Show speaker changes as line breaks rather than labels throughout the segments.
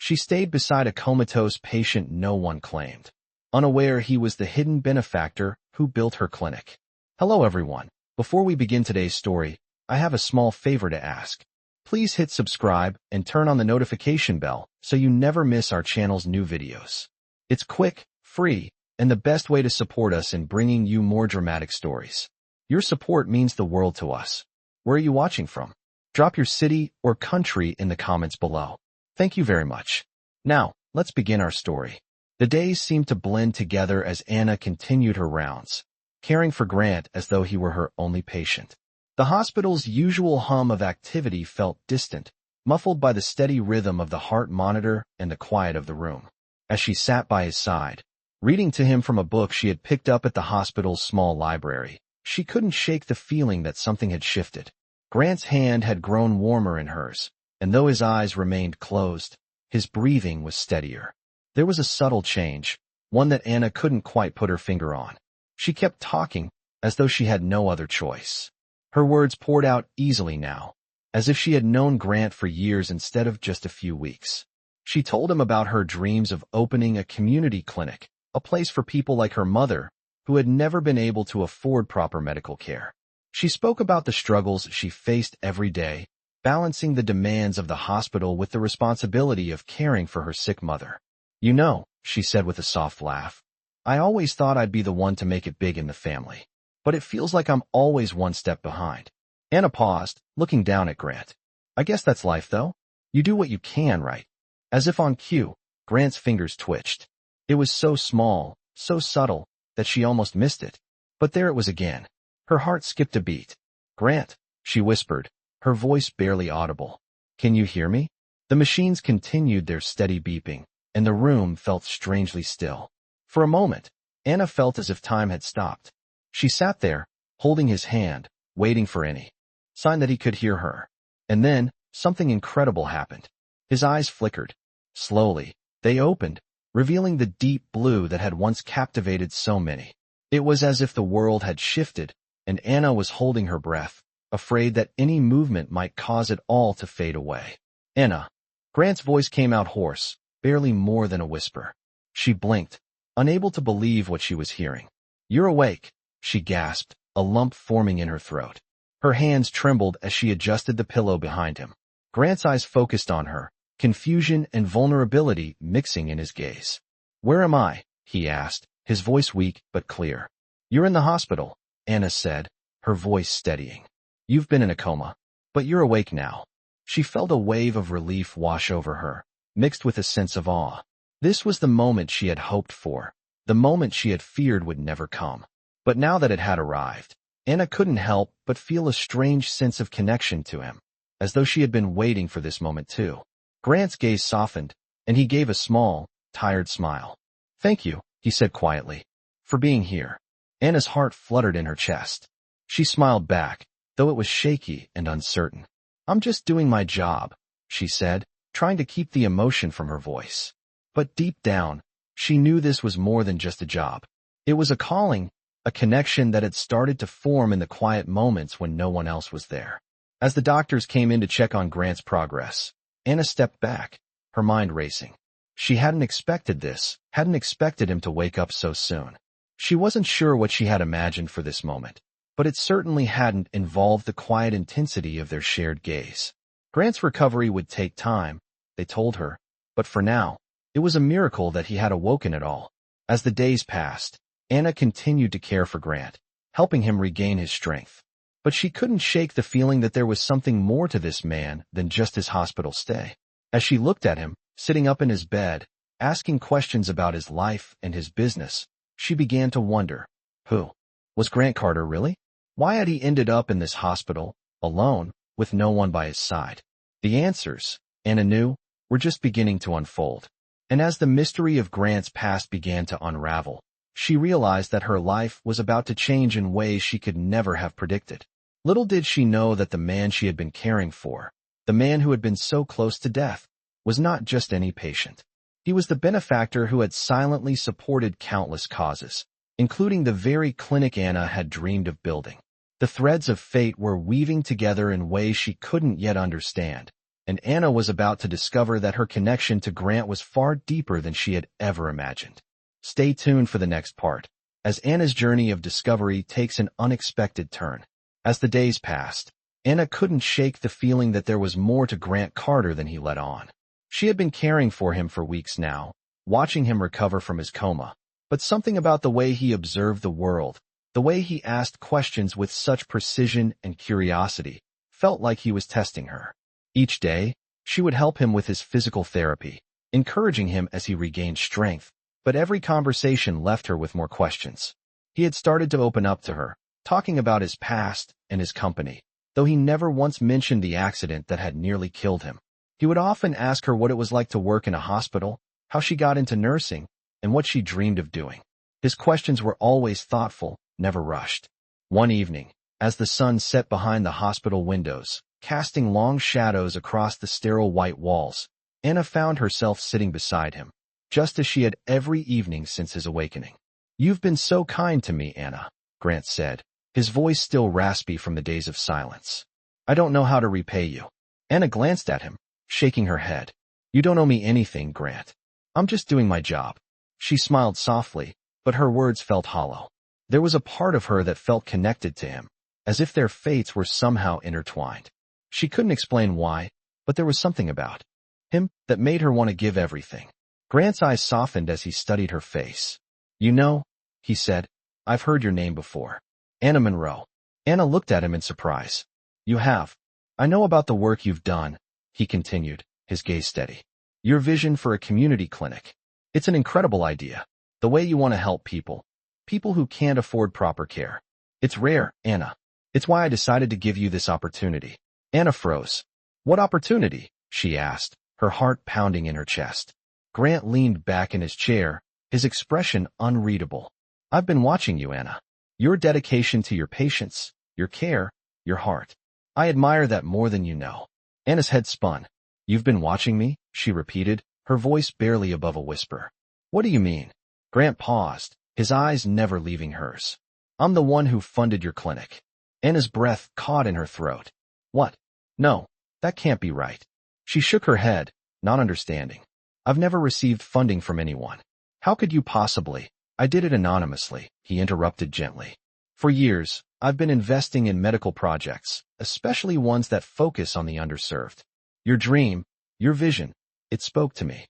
She stayed beside a comatose patient no one claimed, unaware he was the hidden benefactor who built her clinic. Hello everyone. Before we begin today's story, I have a small favor to ask. Please hit subscribe and turn on the notification bell so you never miss our channel's new videos. It's quick, free, and the best way to support us in bringing you more dramatic stories. Your support means the world to us. Where are you watching from? Drop your city or country in the comments below. Thank you very much. Now, let's begin our story. The days seemed to blend together as Anna continued her rounds, caring for Grant as though he were her only patient. The hospital's usual hum of activity felt distant, muffled by the steady rhythm of the heart monitor and the quiet of the room. As she sat by his side, reading to him from a book she had picked up at the hospital's small library, she couldn't shake the feeling that something had shifted. Grant's hand had grown warmer in hers, and though his eyes remained closed, his breathing was steadier. There was a subtle change, one that Anna couldn't quite put her finger on. She kept talking, as though she had no other choice. Her words poured out easily now, as if she had known Grant for years instead of just a few weeks. She told him about her dreams of opening a community clinic, a place for people like her mother, who had never been able to afford proper medical care. She spoke about the struggles she faced every day, balancing the demands of the hospital with the responsibility of caring for her sick mother. "You know," she said with a soft laugh, "I always thought I'd be the one to make it big in the family. But it feels like I'm always one step behind." Anna paused, looking down at Grant. "I guess that's life, though. You do what you can, right?" As if on cue, Grant's fingers twitched. It was so small, so subtle, that she almost missed it. But there it was again. Her heart skipped a beat. "Grant," she whispered, her voice barely audible. "Can you hear me?" The machines continued their steady beeping, and the room felt strangely still. For a moment, Anna felt as if time had stopped. She sat there, holding his hand, waiting for any sign that he could hear her. And then, something incredible happened. His eyes flickered. Slowly, they opened, revealing the deep blue that had once captivated so many. It was as if the world had shifted, and Anna was holding her breath, afraid that any movement might cause it all to fade away. "Anna." Grant's voice came out hoarse, barely more than a whisper. She blinked, unable to believe what she was hearing. "You're awake," she gasped, a lump forming in her throat. Her hands trembled as she adjusted the pillow behind him. Grant's eyes focused on her, confusion and vulnerability mixing in his gaze. "Where am I?" he asked, his voice weak but clear. "You're in the hospital," Anna said, her voice steadying. "You've been in a coma, but you're awake now." She felt a wave of relief wash over her, mixed with a sense of awe. This was the moment she had hoped for, the moment she had feared would never come. But now that it had arrived, Anna couldn't help but feel a strange sense of connection to him, as though she had been waiting for this moment too. Grant's gaze softened, and he gave a small, tired smile. "Thank you," he said quietly, "for being here." Anna's heart fluttered in her chest. She smiled back, though it was shaky and uncertain. "I'm just doing my job," she said, trying to keep the emotion from her voice. But deep down, she knew this was more than just a job. It was a calling, a connection that had started to form in the quiet moments when no one else was there. As the doctors came in to check on Grant's progress, Anna stepped back, her mind racing. She hadn't expected this, hadn't expected him to wake up so soon. She wasn't sure what she had imagined for this moment, but it certainly hadn't involved the quiet intensity of their shared gaze. Grant's recovery would take time, they told her, but for now, it was a miracle that he had awoken at all. As the days passed, Anna continued to care for Grant, helping him regain his strength. But she couldn't shake the feeling that there was something more to this man than just his hospital stay. As she looked at him, sitting up in his bed, asking questions about his life and his business, she began to wonder, who was Grant Carter really? Why had he ended up in this hospital, alone, with no one by his side? The answers, Anna knew, were just beginning to unfold. And as the mystery of Grant's past began to unravel, she realized that her life was about to change in ways she could never have predicted. Little did she know that the man she had been caring for, the man who had been so close to death, was not just any patient. He was the benefactor who had silently supported countless causes, including the very clinic Anna had dreamed of building. The threads of fate were weaving together in ways she couldn't yet understand, and Anna was about to discover that her connection to Grant was far deeper than she had ever imagined. Stay tuned for the next part, as Anna's journey of discovery takes an unexpected turn. As the days passed, Anna couldn't shake the feeling that there was more to Grant Carter than he let on. She had been caring for him for weeks now, watching him recover from his coma, but something about the way he observed the world, the way he asked questions with such precision and curiosity, felt like he was testing her. Each day, she would help him with his physical therapy, encouraging him as he regained strength, but every conversation left her with more questions. He had started to open up to her, talking about his past and his company, though he never once mentioned the accident that had nearly killed him. He would often ask her what it was like to work in a hospital, how she got into nursing, and what she dreamed of doing. His questions were always thoughtful, never rushed. One evening, as the sun set behind the hospital windows, casting long shadows across the sterile white walls, Anna found herself sitting beside him, just as she had every evening since his awakening. "You've been so kind to me, Anna," Grant said, his voice still raspy from the days of silence. "I don't know how to repay you." Anna glanced at him, shaking her head. "You don't owe me anything, Grant. I'm just doing my job." She smiled softly, but her words felt hollow. There was a part of her that felt connected to him, as if their fates were somehow intertwined. She couldn't explain why, but there was something about him that made her want to give everything. Grant's eyes softened as he studied her face. "You know," he said, "I've heard your name before. Anna Monroe." Anna looked at him in surprise. "You have. I know about the work you've done," he continued, his gaze steady. "Your vision for a community clinic. It's an incredible idea. The way you want to help people who can't afford proper care. It's rare, Anna. It's why I decided to give you this opportunity." Anna froze. "What opportunity?" she asked, her heart pounding in her chest. Grant leaned back in his chair, his expression unreadable. "I've been watching you, Anna. Your dedication to your patients, your care, your heart. I admire that more than you know." Anna's head spun. "You've been watching me?" she repeated, her voice barely above a whisper. "What do you mean?" Grant paused, his eyes never leaving hers. "I'm the one who funded your clinic." Anna's breath caught in her throat. "What? No, that can't be right." She shook her head, not understanding. "I've never received funding from anyone." "How could you possibly?" "I did it anonymously," he interrupted gently. "For years, I've been investing in medical projects, especially ones that focus on the underserved. Your dream, your vision, it spoke to me."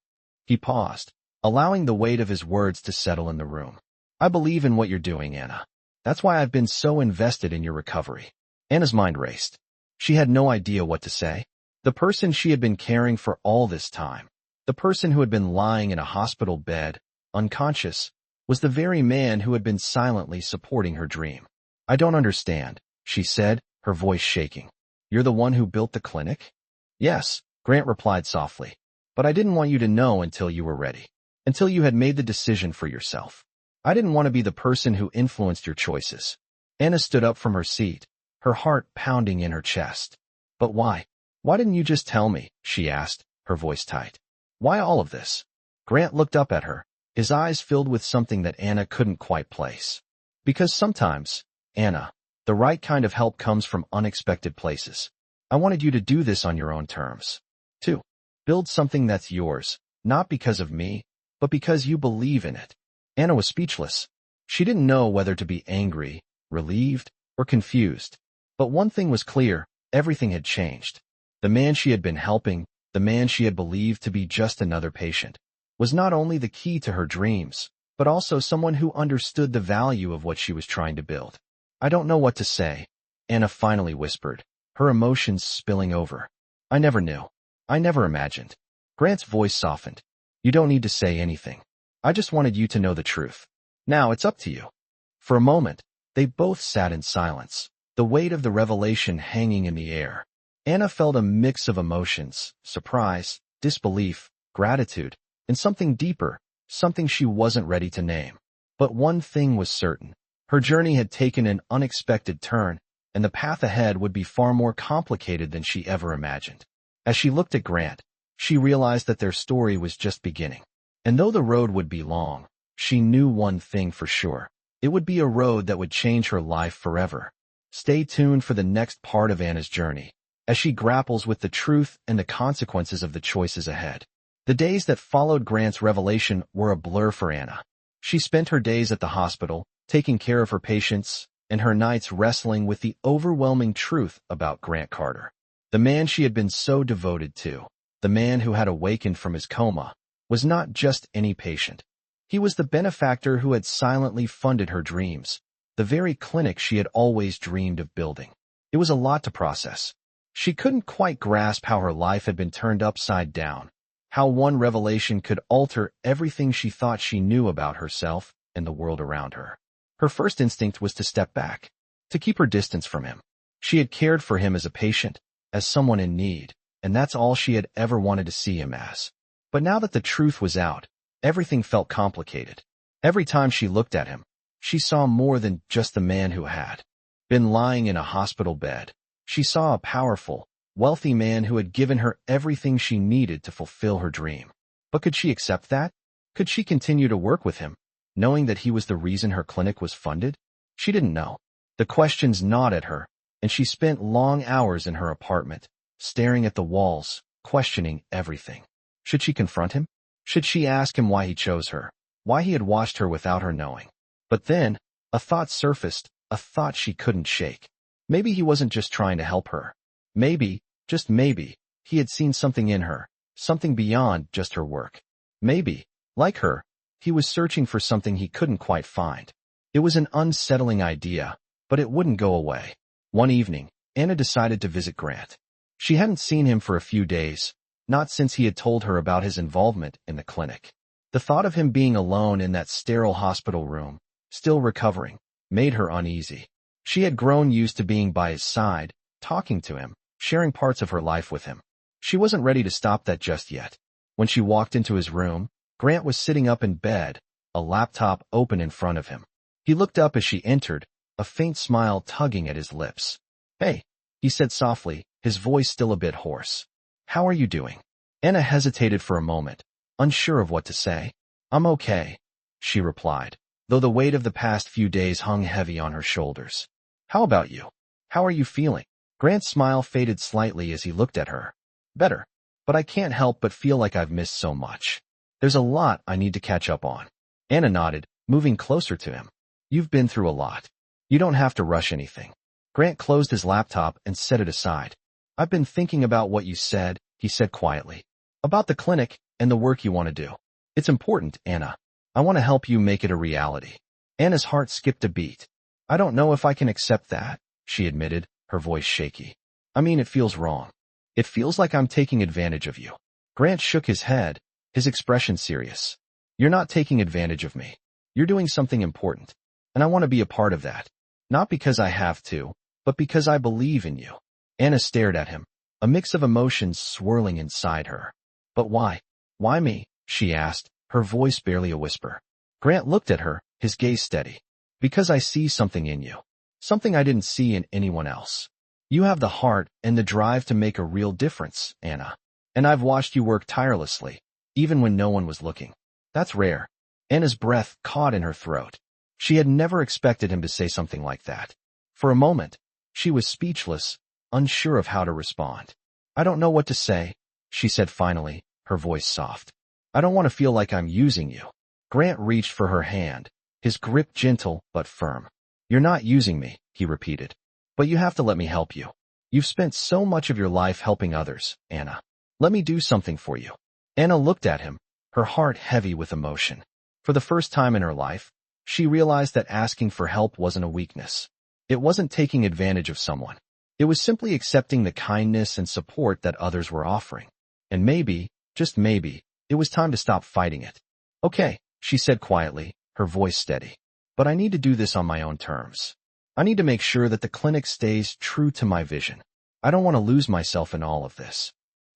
He paused, allowing the weight of his words to settle in the room. "I believe in what you're doing, Anna. That's why I've been so invested in your recovery." Anna's mind raced. She had no idea what to say. The person she had been caring for all this time, the person who had been lying in a hospital bed, unconscious, was the very man who had been silently supporting her dream. "I don't understand," she said, her voice shaking. "You're the one who built the clinic?" "Yes," Grant replied softly. "But I didn't want you to know until you were ready, until you had made the decision for yourself. I didn't want to be the person who influenced your choices." Anna stood up from her seat, her heart pounding in her chest. "But why? Why didn't you just tell me?" she asked, her voice tight. "Why all of this?" Grant looked up at her, his eyes filled with something that Anna couldn't quite place. "Because sometimes, Anna, the right kind of help comes from unexpected places. I wanted you to do this on your own terms. To build something that's yours, not because of me, but because you believe in it." Anna was speechless. She didn't know whether to be angry, relieved, or confused. But one thing was clear, everything had changed. The man she had been helping, the man she had believed to be just another patient, was not only the key to her dreams, but also someone who understood the value of what she was trying to build. "I don't know what to say," Anna finally whispered, her emotions spilling over. "I never knew. I never imagined." Grant's voice softened. "You don't need to say anything. I just wanted you to know the truth. Now it's up to you." For a moment, they both sat in silence, the weight of the revelation hanging in the air. Anna felt a mix of emotions, surprise, disbelief, gratitude, and something deeper, something she wasn't ready to name. But one thing was certain. Her journey had taken an unexpected turn, and the path ahead would be far more complicated than she ever imagined. As she looked at Grant, she realized that their story was just beginning. And though the road would be long, she knew one thing for sure. It would be a road that would change her life forever. Stay tuned for the next part of Anna's journey. as she grapples with the truth and the consequences of the choices ahead. The days that followed Grant's revelation were a blur for Anna. She spent her days at the hospital, taking care of her patients, and her nights wrestling with the overwhelming truth about Grant Carter. The man she had been so devoted to, the man who had awakened from his coma, was not just any patient. He was the benefactor who had silently funded her dreams, the very clinic she had always dreamed of building. It was a lot to process. She couldn't quite grasp how her life had been turned upside down, how one revelation could alter everything she thought she knew about herself and the world around her. Her first instinct was to step back, to keep her distance from him. She had cared for him as a patient, as someone in need, and that's all she had ever wanted to see him as. But now that the truth was out, everything felt complicated. Every time she looked at him, she saw more than just the man who had been lying in a hospital bed. She saw a powerful, wealthy man who had given her everything she needed to fulfill her dream. But could she accept that? Could she continue to work with him, knowing that he was the reason her clinic was funded? She didn't know. The questions gnawed at her, and she spent long hours in her apartment, staring at the walls, questioning everything. Should she confront him? Should she ask him why he chose her, why he had watched her without her knowing? But then, a thought surfaced, a thought she couldn't shake. Maybe he wasn't just trying to help her. Maybe, just maybe, he had seen something in her, something beyond just her work. Maybe, like her, he was searching for something he couldn't quite find. It was an unsettling idea, but it wouldn't go away. One evening, Anna decided to visit Grant. She hadn't seen him for a few days, not since he had told her about his involvement in the clinic. The thought of him being alone in that sterile hospital room, still recovering, made her uneasy. She had grown used to being by his side, talking to him, sharing parts of her life with him. She wasn't ready to stop that just yet. When she walked into his room, Grant was sitting up in bed, a laptop open in front of him. He looked up as she entered, a faint smile tugging at his lips. "Hey," he said softly, his voice still a bit hoarse. "How are you doing?" Anna hesitated for a moment, unsure of what to say. "I'm okay," she replied, though the weight of the past few days hung heavy on her shoulders. "How about you? How are you feeling?" Grant's smile faded slightly as he looked at her. "Better, but I can't help but feel like I've missed so much. There's a lot I need to catch up on." Anna nodded, moving closer to him. "You've been through a lot. You don't have to rush anything." Grant closed his laptop and set it aside. "I've been thinking about what you said," he said quietly. "About the clinic and the work you want to do. It's important, Anna. I want to help you make it a reality." Anna's heart skipped a beat. "I don't know if I can accept that," she admitted, her voice shaky. "I mean, it feels wrong. It feels like I'm taking advantage of you." Grant shook his head, his expression serious. "You're not taking advantage of me. You're doing something important, and I want to be a part of that. Not because I have to, but because I believe in you." Anna stared at him, a mix of emotions swirling inside her. "But why? Why me?" she asked, her voice barely a whisper. Grant looked at her, his gaze steady. "Because I see something in you. Something I didn't see in anyone else. You have the heart and the drive to make a real difference, Anna. And I've watched you work tirelessly, even when no one was looking. That's rare." Anna's breath caught in her throat. She had never expected him to say something like that. For a moment, she was speechless, unsure of how to respond. "I don't know what to say," she said finally, her voice soft. "I don't want to feel like I'm using you." Grant reached for her hand, his grip gentle but firm. "You're not using me," he repeated. "But you have to let me help you. You've spent so much of your life helping others, Anna. Let me do something for you." Anna looked at him, her heart heavy with emotion. For the first time in her life, she realized that asking for help wasn't a weakness. It wasn't taking advantage of someone. It was simply accepting the kindness and support that others were offering. And maybe, just maybe, it was time to stop fighting it. "Okay," she said quietly, her voice steady. "But I need to do this on my own terms. I need to make sure that the clinic stays true to my vision. I don't want to lose myself in all of this."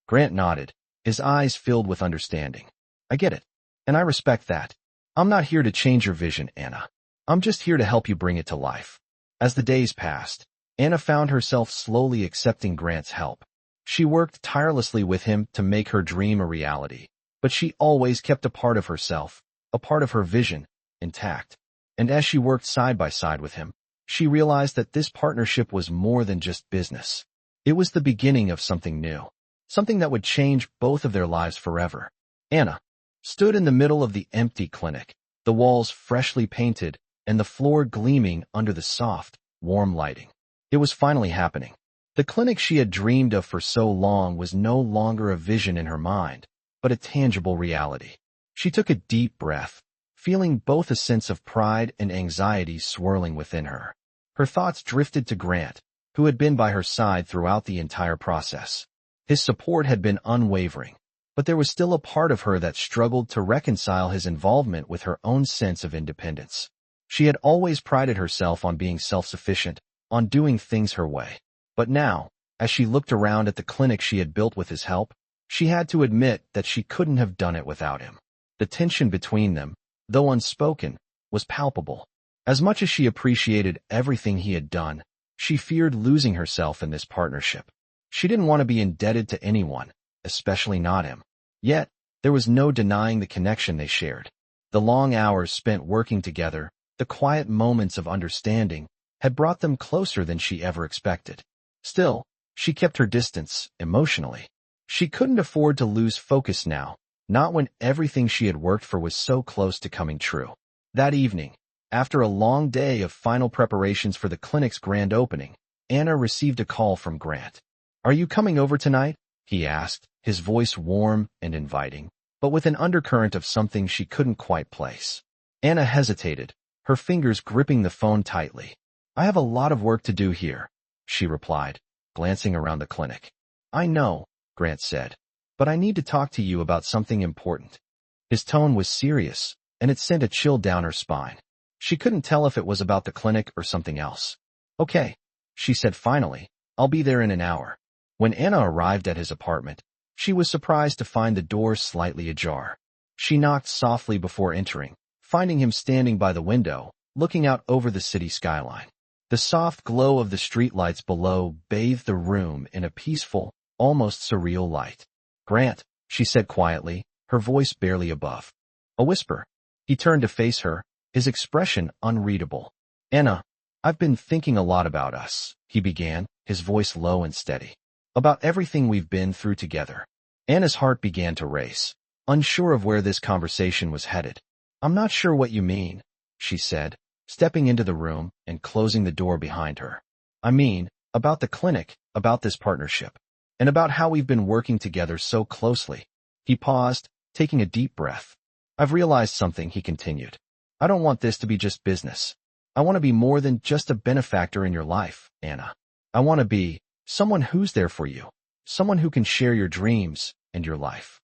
Grant nodded, his eyes filled with understanding. "I get it, and I respect that. I'm not here to change your vision, Anna. I'm just here to help you bring it to life." As the days passed, Anna found herself slowly accepting Grant's help. She worked tirelessly with him to make her dream a reality, but she always kept a part of herself, a part of her vision, intact. And as she worked side by side with him, she realized that this partnership was more than just business. It was the beginning of something new, something that would change both of their lives forever. Anna stood in the middle of the empty clinic, the walls freshly painted and the floor gleaming under the soft, warm lighting. It was finally happening. The clinic she had dreamed of for so long was no longer a vision in her mind, but a tangible reality. She took a deep breath, feeling both a sense of pride and anxiety swirling within her. Her thoughts drifted to Grant, who had been by her side throughout the entire process. His support had been unwavering, but there was still a part of her that struggled to reconcile his involvement with her own sense of independence. She had always prided herself on being self-sufficient, on doing things her way. But now, as she looked around at the clinic she had built with his help, she had to admit that she couldn't have done it without him. The tension between them, though unspoken, was palpable. As much as she appreciated everything he had done, she feared losing herself in this partnership. She didn't want to be indebted to anyone, especially not him. Yet, there was no denying the connection they shared. The long hours spent working together, the quiet moments of understanding, had brought them closer than she ever expected. Still, she kept her distance, emotionally. She couldn't afford to lose focus now, not when everything she had worked for was so close to coming true. That evening, after a long day of final preparations for the clinic's grand opening, Anna received a call from Grant. "Are you coming over tonight?" he asked, his voice warm and inviting, but with an undercurrent of something she couldn't quite place. Anna hesitated, her fingers gripping the phone tightly. "I have a lot of work to do here," she replied, glancing around the clinic. "I know," Grant said, "but I need to talk to you about something important." His tone was serious, and it sent a chill down her spine. She couldn't tell if it was about the clinic or something else. "Okay," she said finally, "I'll be there in an hour." When Anna arrived at his apartment, she was surprised to find the door slightly ajar. She knocked softly before entering, finding him standing by the window, looking out over the city skyline. The soft glow of the streetlights below bathed the room in a peaceful, almost surreal light. "Grant," she said quietly, her voice barely above a whisper. He turned to face her, his expression unreadable. "Anna, I've been thinking a lot about us," he began, his voice low and steady. "About everything we've been through together." Anna's heart began to race, unsure of where this conversation was headed. "I'm not sure what you mean," she said, stepping into the room and closing the door behind her. "I mean, about the clinic, about this partnership, and about how we've been working together so closely." He paused, taking a deep breath. "I've realized something," he continued. "I don't want this to be just business. I want to be more than just a benefactor in your life, Anna. I want to be someone who's there for you, someone who can share your dreams and your life."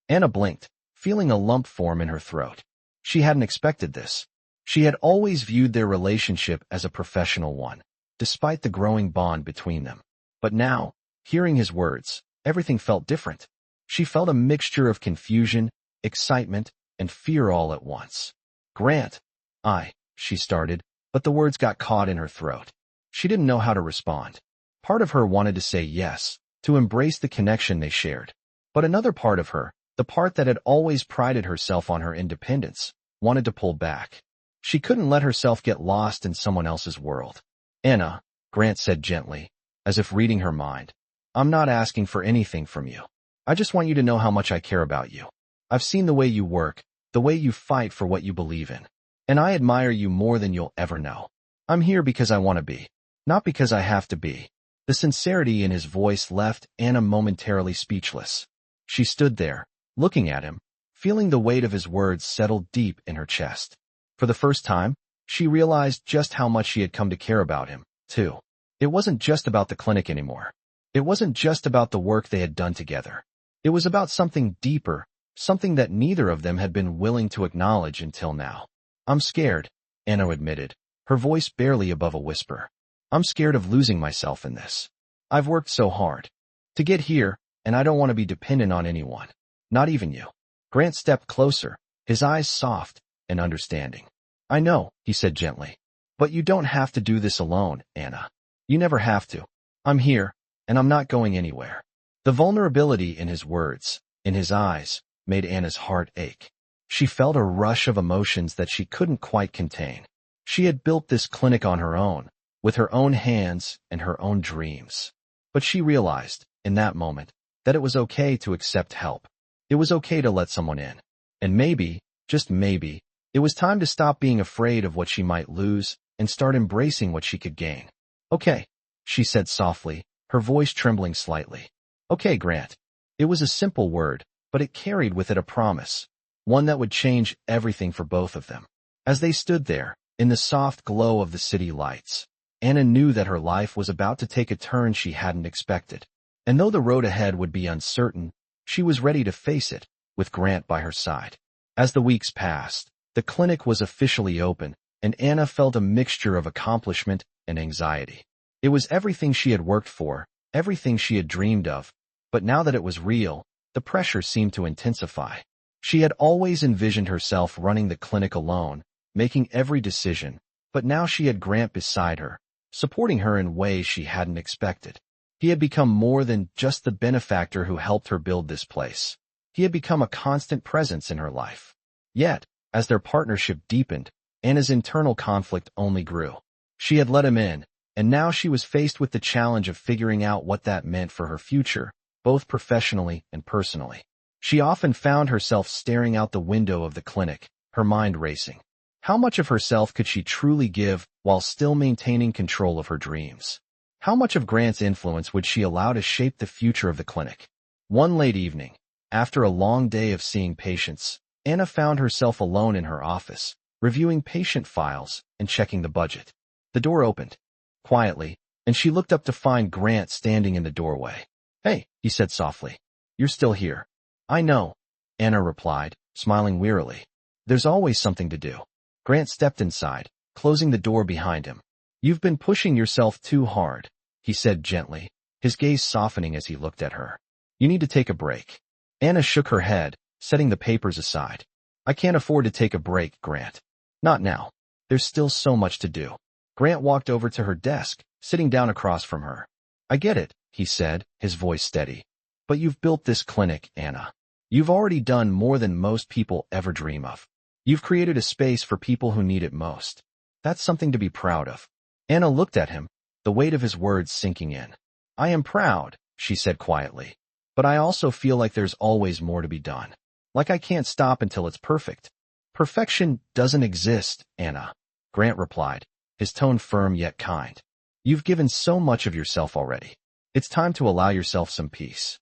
Anna blinked, feeling a lump form in her throat. She hadn't expected this. She had always viewed their relationship as a professional one, despite the growing bond between them. But now, hearing his words, everything felt different. She felt a mixture of confusion, excitement, and fear all at once. "Grant, she started, but the words got caught in her throat. She didn't know how to respond. Part of her wanted to say yes, to embrace the connection they shared. But another part of her, the part that had always prided herself on her independence, wanted to pull back. She couldn't let herself get lost in someone else's world. "Anna," Grant said gently, as if reading her mind, "I'm not asking for anything from you. I just want you to know how much I care about you. I've seen the way you work, the way you fight for what you believe in. And I admire you more than you'll ever know. I'm here because I want to be, not because I have to be." The sincerity in his voice left Anna momentarily speechless. She stood there, looking at him, feeling the weight of his words settle deep in her chest. For the first time, she realized just how much she had come to care about him, too. It wasn't just about the clinic anymore. It wasn't just about the work they had done together. It was about something deeper, something that neither of them had been willing to acknowledge until now. "I'm scared," Anna admitted, her voice barely above a whisper. "I'm scared of losing myself in this. I've worked so hard to get here, and I don't want to be dependent on anyone, not even you." Grant stepped closer, his eyes soft and understanding. "I know," he said gently, "but you don't have to do this alone, Anna. You never have to. I'm here, and I'm not going anywhere." The vulnerability in his words, in his eyes, made Anna's heart ache. She felt a rush of emotions that she couldn't quite contain. She had built this clinic on her own, with her own hands and her own dreams. But she realized, in that moment, that it was okay to accept help. It was okay to let someone in. And maybe, just maybe, it was time to stop being afraid of what she might lose and start embracing what she could gain. Okay, she said softly, her voice trembling slightly. Okay, Grant. It was a simple word, but it carried with it a promise, one that would change everything for both of them. As they stood there, in the soft glow of the city lights, Anna knew that her life was about to take a turn she hadn't expected. And though the road ahead would be uncertain, she was ready to face it, with Grant by her side. As the weeks passed, the clinic was officially open, and Anna felt a mixture of accomplishment and anxiety. It was everything she had worked for, everything she had dreamed of, but now that it was real, the pressure seemed to intensify. She had always envisioned herself running the clinic alone, making every decision, but now she had Grant beside her, supporting her in ways she hadn't expected. He had become more than just the benefactor who helped her build this place. He had become a constant presence in her life. Yet, as their partnership deepened, Anna's internal conflict only grew. She had let him in, and now she was faced with the challenge of figuring out what that meant for her future, both professionally and personally. She often found herself staring out the window of the clinic, her mind racing. How much of herself could she truly give while still maintaining control of her dreams? How much of Grant's influence would she allow to shape the future of the clinic? One late evening, after a long day of seeing patients, Anna found herself alone in her office, reviewing patient files and checking the budget. The door opened, quietly, and she looked up to find Grant standing in the doorway. "Hey," he said softly. "You're still here." "I know," Anna replied, smiling wearily. "There's always something to do." Grant stepped inside, closing the door behind him. "You've been pushing yourself too hard," he said gently, his gaze softening as he looked at her. "You need to take a break." Anna shook her head, setting the papers aside. "I can't afford to take a break, Grant. Not now. There's still so much to do." Grant walked over to her desk, sitting down across from her. "I get it," he said, his voice steady. "But you've built this clinic, Anna. You've already done more than most people ever dream of. You've created a space for people who need it most. That's something to be proud of." Anna looked at him, the weight of his words sinking in. "I am proud," she said quietly. "But I also feel like there's always more to be done. Like I can't stop until it's perfect." "Perfection doesn't exist, Anna," Grant replied, his tone firm yet kind. "You've given so much of yourself already. It's time to allow yourself some peace."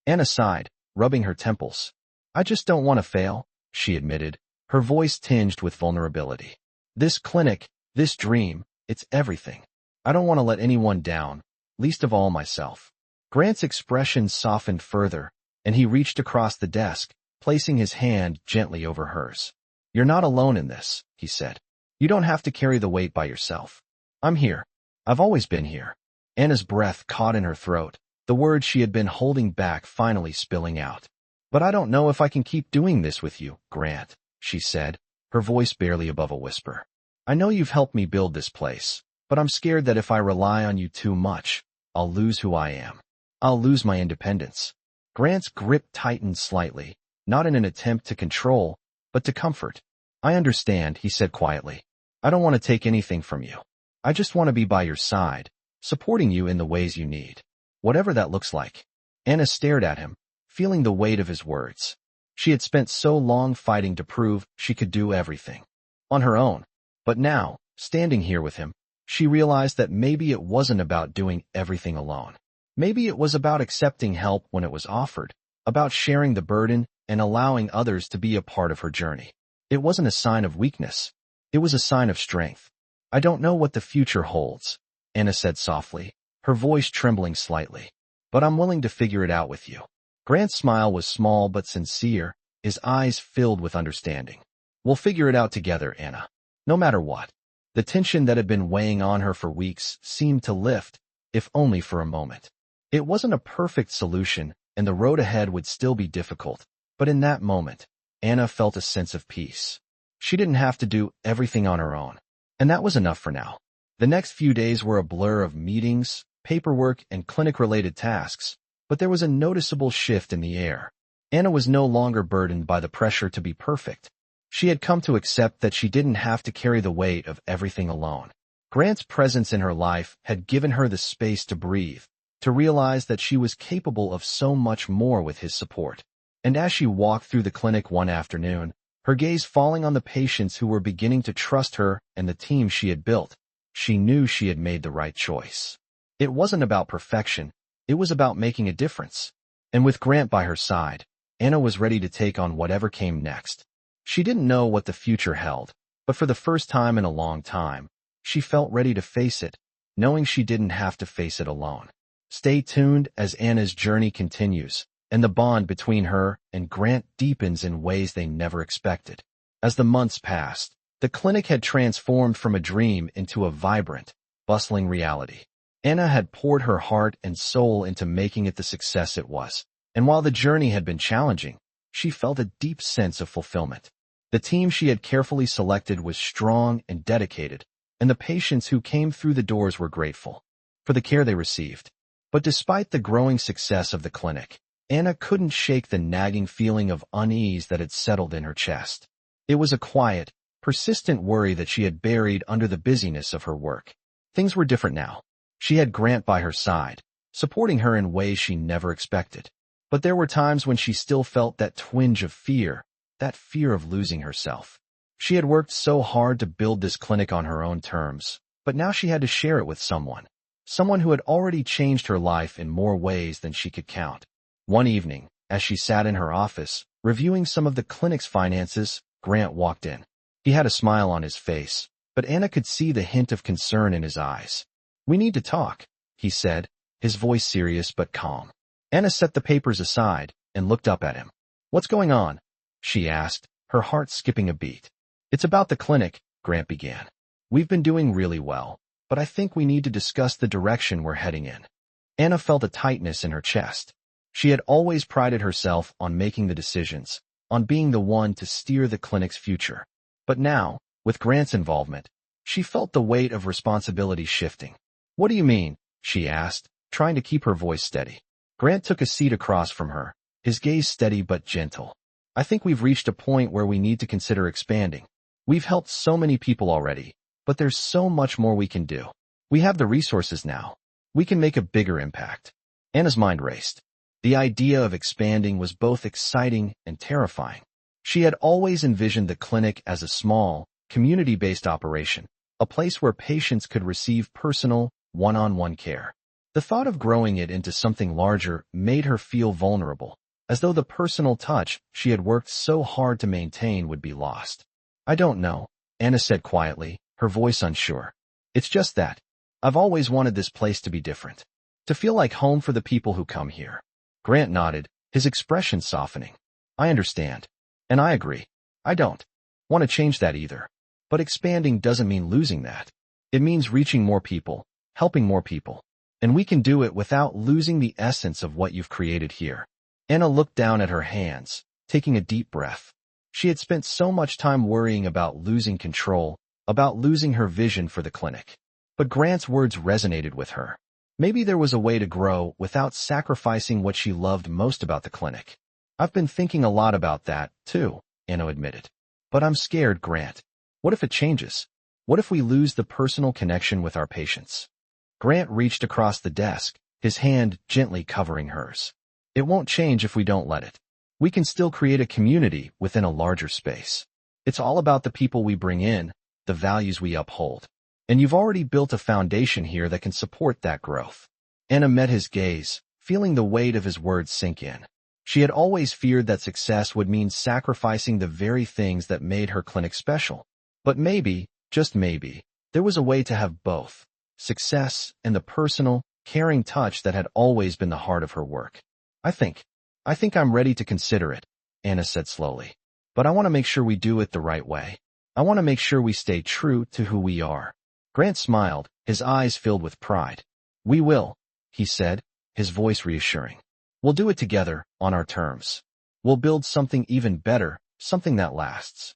Anna sighed, rubbing her temples. "I just don't want to fail," she admitted, her voice tinged with vulnerability. "This clinic, this dream, it's everything. I don't want to let anyone down, least of all myself." Grant's expression softened further, and he reached across the desk, placing his hand gently over hers. "You're not alone in this," he said. "You don't have to carry the weight by yourself. I'm here. I've always been here." Anna's breath caught in her throat, the words she had been holding back finally spilling out. "But I don't know if I can keep doing this with you, Grant," she said, her voice barely above a whisper. "I know you've helped me build this place, but I'm scared that if I rely on you too much, I'll lose who I am. I'll lose my independence." Grant's grip tightened slightly, not in an attempt to control, but to comfort. "I understand," he said quietly. "I don't want to take anything from you. I just want to be by your side, supporting you in the ways you need. Whatever that looks like." Anna stared at him, feeling the weight of his words. She had spent so long fighting to prove she could do everything on her own. But now, standing here with him, she realized that maybe it wasn't about doing everything alone. Maybe it was about accepting help when it was offered, about sharing the burden and allowing others to be a part of her journey. It wasn't a sign of weakness. It was a sign of strength. "I don't know what the future holds," Anna said softly, her voice trembling slightly. "But I'm willing to figure it out with you." Grant's smile was small but sincere, his eyes filled with understanding. "We'll figure it out together, Anna. No matter what." The tension that had been weighing on her for weeks seemed to lift, if only for a moment. It wasn't a perfect solution, and the road ahead would still be difficult, but in that moment, Anna felt a sense of peace. She didn't have to do everything on her own, and that was enough for now. The next few days were a blur of meetings, paperwork, and clinic-related tasks, but there was a noticeable shift in the air. Anna was no longer burdened by the pressure to be perfect. She had come to accept that she didn't have to carry the weight of everything alone. Grant's presence in her life had given her the space to breathe, to realize that she was capable of so much more with his support. And as she walked through the clinic one afternoon, her gaze falling on the patients who were beginning to trust her and the team she had built, she knew she had made the right choice. It wasn't about perfection, it was about making a difference. And with Grant by her side, Anna was ready to take on whatever came next. She didn't know what the future held, but for the first time in a long time, she felt ready to face it, knowing she didn't have to face it alone. Stay tuned as Anna's journey continues, and the bond between her and Grant deepens in ways they never expected. As the months passed, the clinic had transformed from a dream into a vibrant, bustling reality. Anna had poured her heart and soul into making it the success it was, and while the journey had been challenging, she felt a deep sense of fulfillment. The team she had carefully selected was strong and dedicated, and the patients who came through the doors were grateful for the care they received. But despite the growing success of the clinic, Anna couldn't shake the nagging feeling of unease that had settled in her chest. It was a quiet, persistent worry that she had buried under the busyness of her work. Things were different now. She had Grant by her side, supporting her in ways she never expected. But there were times when she still felt that twinge of fear, that fear of losing herself. She had worked so hard to build this clinic on her own terms, but now she had to share it with someone who had already changed her life in more ways than she could count. One evening, as she sat in her office, reviewing some of the clinic's finances, Grant walked in. He had a smile on his face, but Anna could see the hint of concern in his eyes. "We need to talk," he said, his voice serious but calm. Anna set the papers aside and looked up at him. "What's going on?" she asked, her heart skipping a beat. "It's about the clinic," Grant began. "We've been doing really well, but I think we need to discuss the direction we're heading in." Anna felt a tightness in her chest. She had always prided herself on making the decisions, on being the one to steer the clinic's future. But now, with Grant's involvement, she felt the weight of responsibility shifting. "What do you mean?" she asked, trying to keep her voice steady. Grant took a seat across from her, his gaze steady but gentle. "I think we've reached a point where we need to consider expanding. We've helped so many people already, but there's so much more we can do. We have the resources now. We can make a bigger impact." Anna's mind raced. The idea of expanding was both exciting and terrifying. She had always envisioned the clinic as a small, community-based operation, a place where patients could receive personal, one-on-one care. The thought of growing it into something larger made her feel vulnerable, as though the personal touch she had worked so hard to maintain would be lost. "I don't know," Anna said quietly, her voice unsure. "It's just that I've always wanted this place to be different, to feel like home for the people who come here." Grant nodded, his expression softening. "I understand. And I agree. I don't want to change that either. But expanding doesn't mean losing that. It means reaching more people, helping more people. And we can do it without losing the essence of what you've created here." Anna looked down at her hands, taking a deep breath. She had spent so much time worrying about losing control, about losing her vision for the clinic. But Grant's words resonated with her. Maybe there was a way to grow without sacrificing what she loved most about the clinic. "I've been thinking a lot about that, too," Anna admitted. "But I'm scared, Grant. What if it changes? What if we lose the personal connection with our patients?" Grant reached across the desk, his hand gently covering hers. "It won't change if we don't let it. We can still create a community within a larger space. It's all about the people we bring in, the values we uphold. And you've already built a foundation here that can support that growth." Anna met his gaze, feeling the weight of his words sink in. She had always feared that success would mean sacrificing the very things that made her clinic special. But maybe, just maybe, there was a way to have both, success and the personal, caring touch that had always been the heart of her work. I think I'm ready to consider it," Anna said slowly. "But I want to make sure we do it the right way. I want to make sure we stay true to who we are." Grant smiled, his eyes filled with pride. "We will," he said, his voice reassuring. "We'll do it together, on our terms. We'll build something even better, something that lasts."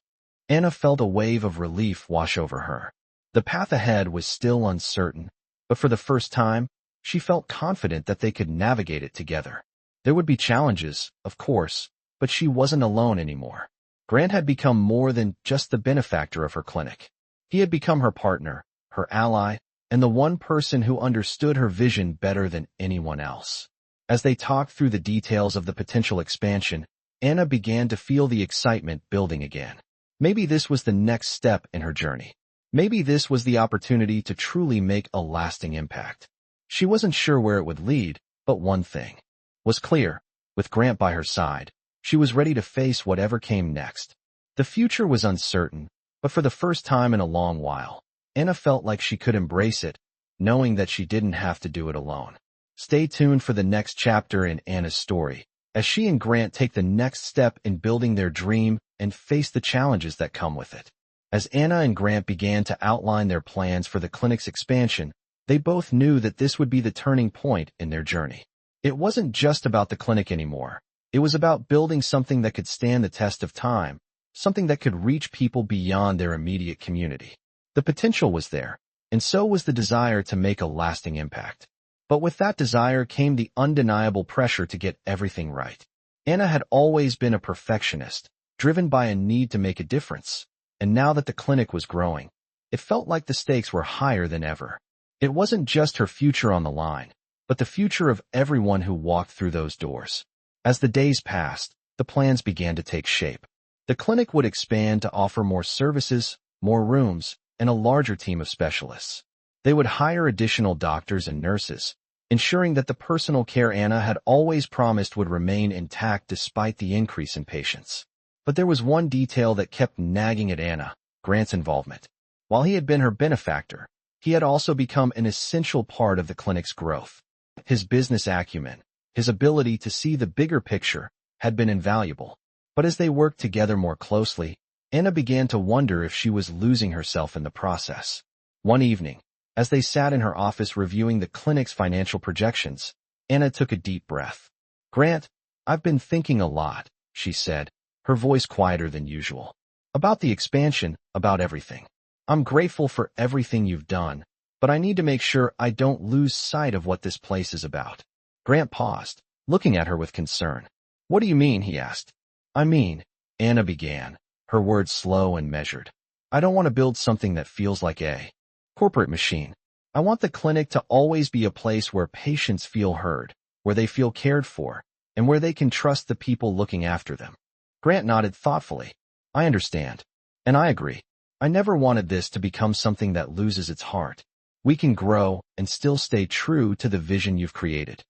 Anna felt a wave of relief wash over her. The path ahead was still uncertain, but for the first time, she felt confident that they could navigate it together. There would be challenges, of course, but she wasn't alone anymore. Grant had become more than just the benefactor of her clinic. He had become her partner, her ally, and the one person who understood her vision better than anyone else. As they talked through the details of the potential expansion, Anna began to feel the excitement building again. Maybe this was the next step in her journey. Maybe this was the opportunity to truly make a lasting impact. She wasn't sure where it would lead, but one thing was clear. With Grant by her side, she was ready to face whatever came next. The future was uncertain, but for the first time in a long while, Anna felt like she could embrace it, knowing that she didn't have to do it alone. Stay tuned for the next chapter in Anna's story, as she and Grant take the next step in building their dream and face the challenges that come with it. As Anna and Grant began to outline their plans for the clinic's expansion, they both knew that this would be the turning point in their journey. It wasn't just about the clinic anymore. It was about building something that could stand the test of time, something that could reach people beyond their immediate community. The potential was there, and so was the desire to make a lasting impact. But with that desire came the undeniable pressure to get everything right. Anna had always been a perfectionist, driven by a need to make a difference, and now that the clinic was growing, it felt like the stakes were higher than ever. It wasn't just her future on the line, but the future of everyone who walked through those doors. As the days passed, the plans began to take shape. The clinic would expand to offer more services, more rooms, and a larger team of specialists. They would hire additional doctors and nurses, ensuring that the personal care Anna had always promised would remain intact despite the increase in patients. But there was one detail that kept nagging at Anna: Grant's involvement. While he had been her benefactor, he had also become an essential part of the clinic's growth. His business acumen, his ability to see the bigger picture, had been invaluable. But as they worked together more closely, Anna began to wonder if she was losing herself in the process. One evening, as they sat in her office reviewing the clinic's financial projections, Anna took a deep breath. "Grant, I've been thinking a lot," she said, her voice quieter than usual. "About the expansion, about everything. I'm grateful for everything you've done, but I need to make sure I don't lose sight of what this place is about." Grant paused, looking at her with concern. "What do you mean?" he asked. "I mean," Anna began, her words slow and measured, "I don't want to build something that feels like a corporate machine. I want the clinic to always be a place where patients feel heard, where they feel cared for, and where they can trust the people looking after them." Grant nodded thoughtfully. "I understand. And I agree. I never wanted this to become something that loses its heart. We can grow and still stay true to the vision you've created."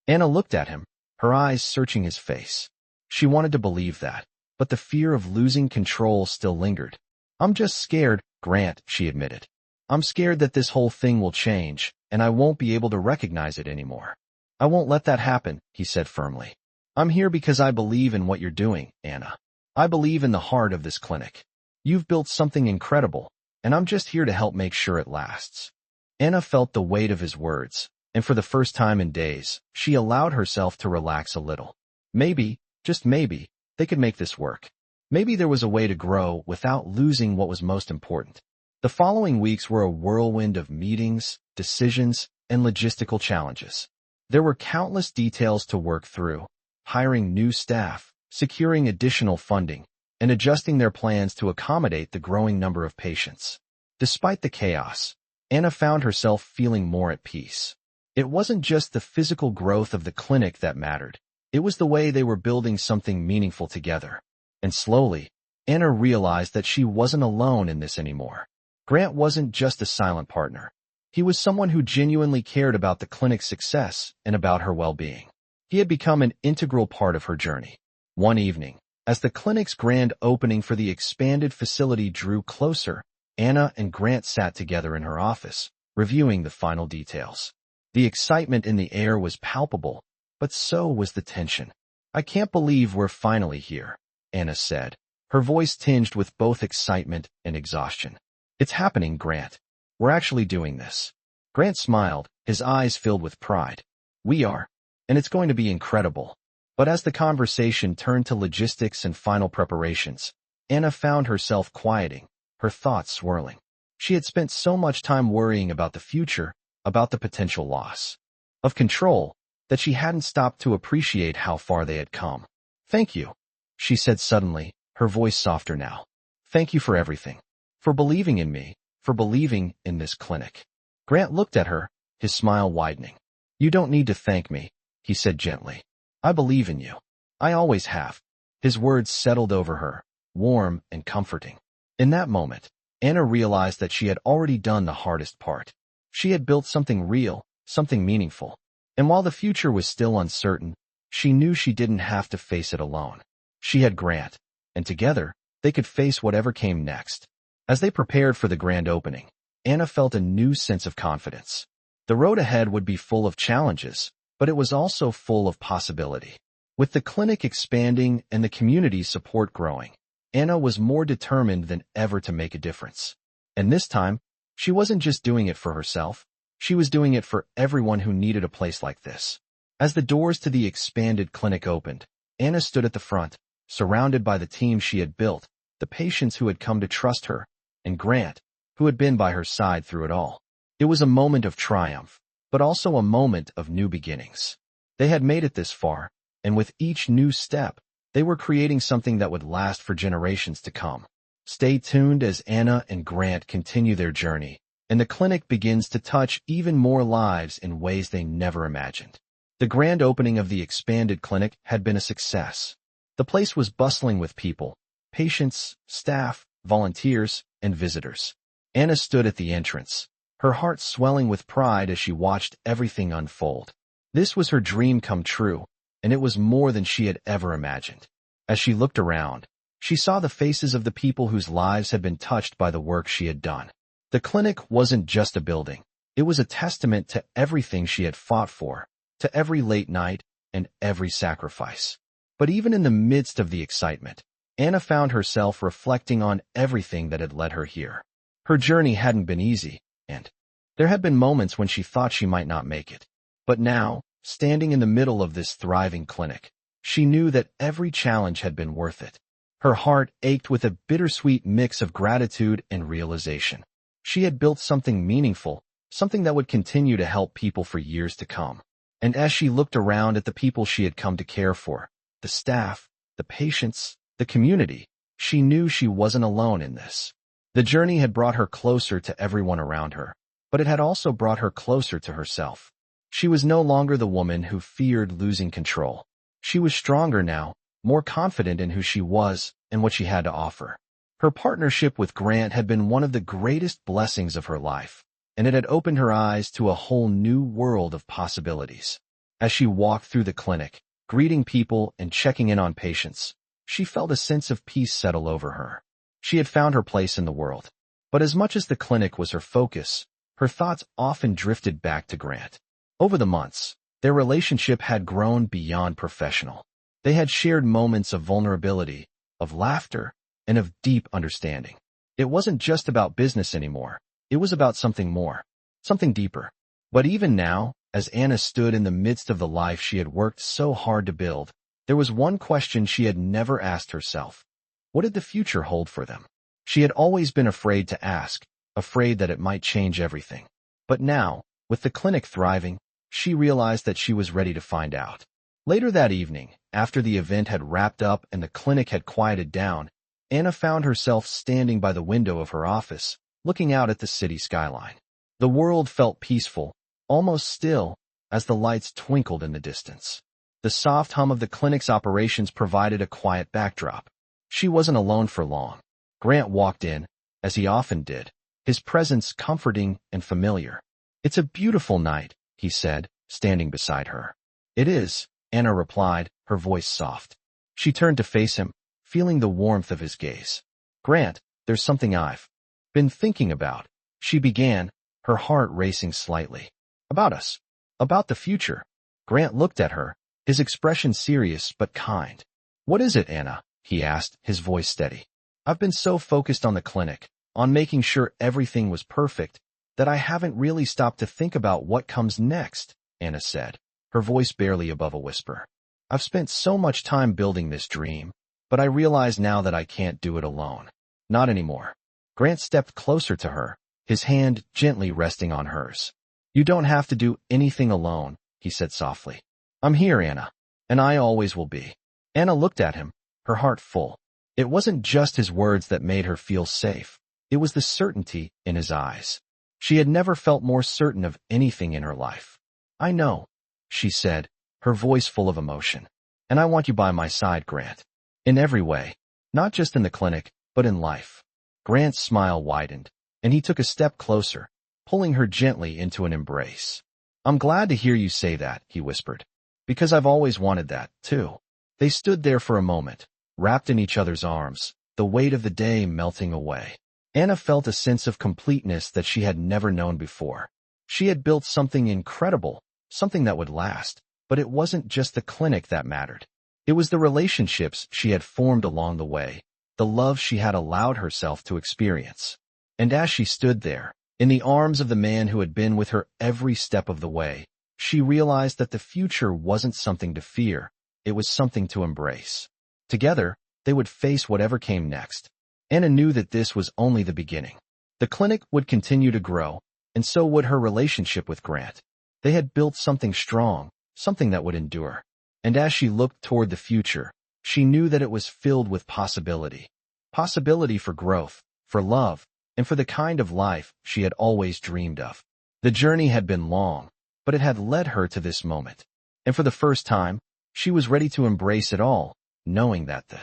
Anna looked at him, her eyes searching his face. She wanted to believe that, but the fear of losing control still lingered. "I'm just scared, Grant," she admitted. "I'm scared that this whole thing will change, and I won't be able to recognize it anymore." "I won't let that happen," he said firmly. "I'm here because I believe in what you're doing, Anna. I believe in the heart of this clinic. You've built something incredible, and I'm just here to help make sure it lasts." Anna felt the weight of his words, and for the first time in days, she allowed herself to relax a little. Maybe, just maybe, they could make this work. Maybe there was a way to grow without losing what was most important. The following weeks were a whirlwind of meetings, decisions, and logistical challenges. There were countless details to work through: hiring new staff, securing additional funding, and adjusting their plans to accommodate the growing number of patients. Despite the chaos, Anna found herself feeling more at peace. It wasn't just the physical growth of the clinic that mattered. It was the way they were building something meaningful together. And slowly, Anna realized that she wasn't alone in this anymore. Grant wasn't just a silent partner. He was someone who genuinely cared about the clinic's success and about her well-being. He had become an integral part of her journey. One evening, as the clinic's grand opening for the expanded facility drew closer, Anna and Grant sat together in her office, reviewing the final details. The excitement in the air was palpable, but so was the tension. "I can't believe we're finally here," Anna said, her voice tinged with both excitement and exhaustion. "It's happening, Grant. We're actually doing this." Grant smiled, his eyes filled with pride. "We are, and it's going to be incredible." But as the conversation turned to logistics and final preparations, Anna found herself quieting, her thoughts swirling. She had spent so much time worrying about the future, about the potential loss of control, that she hadn't stopped to appreciate how far they had come. "Thank you," she said suddenly, her voice softer now. "Thank you for everything. For believing in me, for believing in this clinic." Grant looked at her, his smile widening. "You don't need to thank me," he said gently. "I believe in you. I always have." His words settled over her, warm and comforting. In that moment, Anna realized that she had already done the hardest part. She had built something real, something meaningful. And while the future was still uncertain, she knew she didn't have to face it alone. She had Grant, and together, they could face whatever came next. As they prepared for the grand opening, Anna felt a new sense of confidence. The road ahead would be full of challenges, but it was also full of possibility. With the clinic expanding and the community support growing, Anna was more determined than ever to make a difference. And this time, she wasn't just doing it for herself, she was doing it for everyone who needed a place like this. As the doors to the expanded clinic opened, Anna stood at the front, surrounded by the team she had built, the patients who had come to trust her, and Grant, who had been by her side through it all. It was a moment of triumph, but also a moment of new beginnings. They had made it this far, and with each new step, they were creating something that would last for generations to come. Stay tuned as Anna and Grant continue their journey, and the clinic begins to touch even more lives in ways they never imagined. The grand opening of the expanded clinic had been a success. The place was bustling with people, patients, staff, volunteers, and visitors. Anna stood at the entrance, her heart swelling with pride as she watched everything unfold. This was her dream come true, and it was more than she had ever imagined. As she looked around, she saw the faces of the people whose lives had been touched by the work she had done. The clinic wasn't just a building. It was a testament to everything she had fought for, to every late night and every sacrifice. But even in the midst of the excitement, Anna found herself reflecting on everything that had led her here. Her journey hadn't been easy, and there had been moments when she thought she might not make it. But now, standing in the middle of this thriving clinic, she knew that every challenge had been worth it. Her heart ached with a bittersweet mix of gratitude and realization. She had built something meaningful, something that would continue to help people for years to come. And as she looked around at the people she had come to care for, the staff, the patients, the community, she knew she wasn't alone in this. The journey had brought her closer to everyone around her, but it had also brought her closer to herself. She was no longer the woman who feared losing control. She was stronger now, more confident in who she was and what she had to offer. Her partnership with Grant had been one of the greatest blessings of her life, and it had opened her eyes to a whole new world of possibilities. As she walked through the clinic, greeting people and checking in on patients, she felt a sense of peace settle over her. She had found her place in the world. But as much as the clinic was her focus, her thoughts often drifted back to Grant. Over the months, their relationship had grown beyond professional. They had shared moments of vulnerability, of laughter, and of deep understanding. It wasn't just about business anymore. It was about something more, something deeper. But even now, as Anna stood in the midst of the life she had worked so hard to build, there was one question she had never asked herself. What did the future hold for them? She had always been afraid to ask, afraid that it might change everything. But now, with the clinic thriving, she realized that she was ready to find out. Later that evening, after the event had wrapped up and the clinic had quieted down, Anna found herself standing by the window of her office, looking out at the city skyline. The world felt peaceful, almost still, as the lights twinkled in the distance. The soft hum of the clinic's operations provided a quiet backdrop. She wasn't alone for long. Grant walked in, as he often did, his presence comforting and familiar. "It's a beautiful night," he said, standing beside her. "It is," Anna replied, her voice soft. She turned to face him, feeling the warmth of his gaze. "Grant, there's something I've been thinking about," she began, her heart racing slightly. "About us. About the future." Grant looked at her, his expression serious but kind. "What is it, Anna?" he asked, his voice steady. "I've been so focused on the clinic, on making sure everything was perfect, that I haven't really stopped to think about what comes next," Anna said, her voice barely above a whisper. "I've spent so much time building this dream, but I realize now that I can't do it alone. Not anymore." Grant stepped closer to her, his hand gently resting on hers. "You don't have to do anything alone," he said softly. "I'm here, Anna, and I always will be." Anna looked at him, her heart full. It wasn't just his words that made her feel safe. It was the certainty in his eyes. She had never felt more certain of anything in her life. "I know," she said, her voice full of emotion. "And I want you by my side, Grant. In every way. Not just in the clinic, but in life." Grant's smile widened, and he took a step closer, pulling her gently into an embrace. "I'm glad to hear you say that," he whispered, "because I've always wanted that, too." They stood there for a moment, wrapped in each other's arms, the weight of the day melting away. Anna felt a sense of completeness that she had never known before. She had built something incredible, something that would last, but it wasn't just the clinic that mattered. It was the relationships she had formed along the way, the love she had allowed herself to experience. And as she stood there, in the arms of the man who had been with her every step of the way, she realized that the future wasn't something to fear, it was something to embrace. Together, they would face whatever came next. Anna knew that this was only the beginning. The clinic would continue to grow, and so would her relationship with Grant. They had built something strong, something that would endure. And as she looked toward the future, she knew that it was filled with possibility. Possibility for growth, for love, and for the kind of life she had always dreamed of. The journey had been long, but it had led her to this moment. And for the first time, she was ready to embrace it all, knowing that the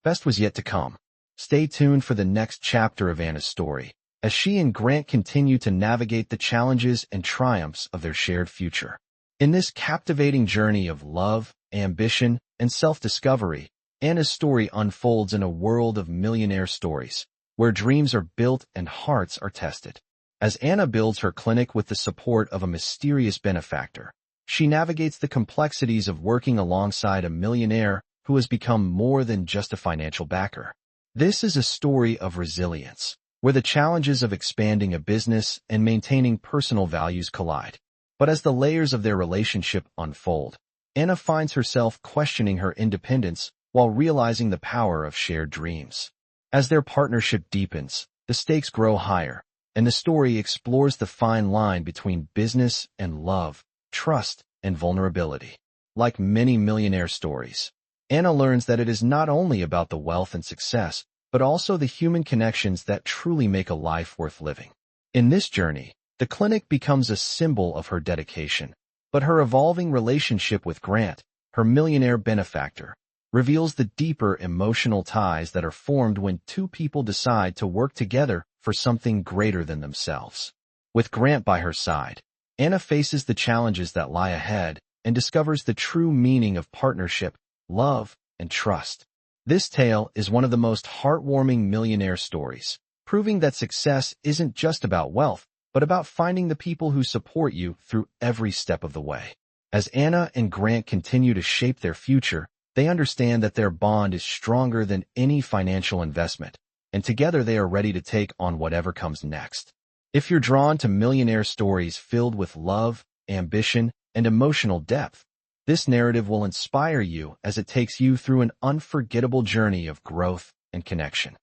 best was yet to come. Stay tuned for the next chapter of Anna's story, as she and Grant continue to navigate the challenges and triumphs of their shared future. In this captivating journey of love, ambition, and self-discovery, Anna's story unfolds in a world of millionaire stories, where dreams are built and hearts are tested. As Anna builds her clinic with the support of a mysterious benefactor, she navigates the complexities of working alongside a millionaire who has become more than just a financial backer. This is a story of resilience, where the challenges of expanding a business and maintaining personal values collide. But as the layers of their relationship unfold, Anna finds herself questioning her independence while realizing the power of shared dreams. As their partnership deepens, the stakes grow higher, and the story explores the fine line between business and love, trust and vulnerability. Like many millionaire stories, Anna learns that it is not only about the wealth and success, but also the human connections that truly make a life worth living. In this journey, the clinic becomes a symbol of her dedication, but her evolving relationship with Grant, her millionaire benefactor, reveals the deeper emotional ties that are formed when two people decide to work together for something greater than themselves. With Grant by her side, Anna faces the challenges that lie ahead and discovers the true meaning of partnership, love, and trust. This tale is one of the most heartwarming millionaire stories, proving that success isn't just about wealth, but about finding the people who support you through every step of the way. As Anna and Grant continue to shape their future, they understand that their bond is stronger than any financial investment, and together they are ready to take on whatever comes next. If you're drawn to millionaire stories filled with love, ambition, and emotional depth, this narrative will inspire you as it takes you through an unforgettable journey of growth and connection.